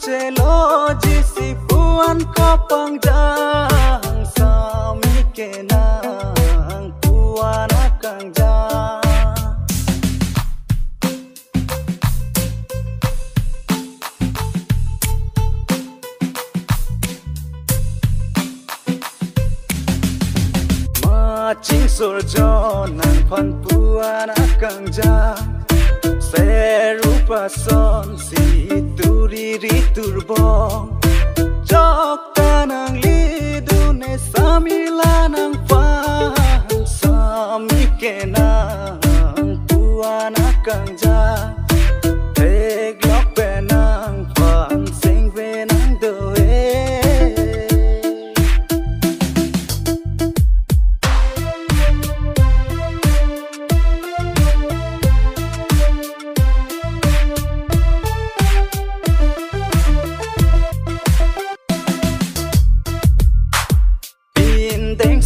chelo jisi puan ko pangjang sami kenang puan akang jang Ching sorjo nang pan puan akang jang se rupa son si turiri turbong jok tanang lidu ne samila nang pan sami kenang puan akang jang tek lok penang pan sing venang doe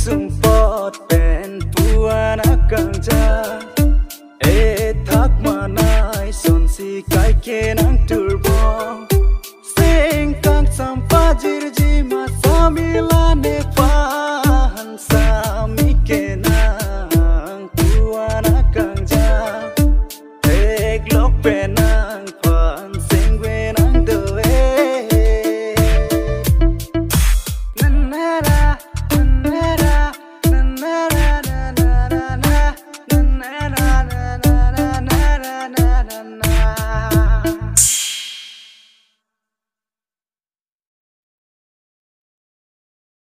sumpot pen puan akang jang thak manai son si kai kenang turbong sing kang sampa jirji ma samila ne pan sami kenang puan akang jang tek lok penang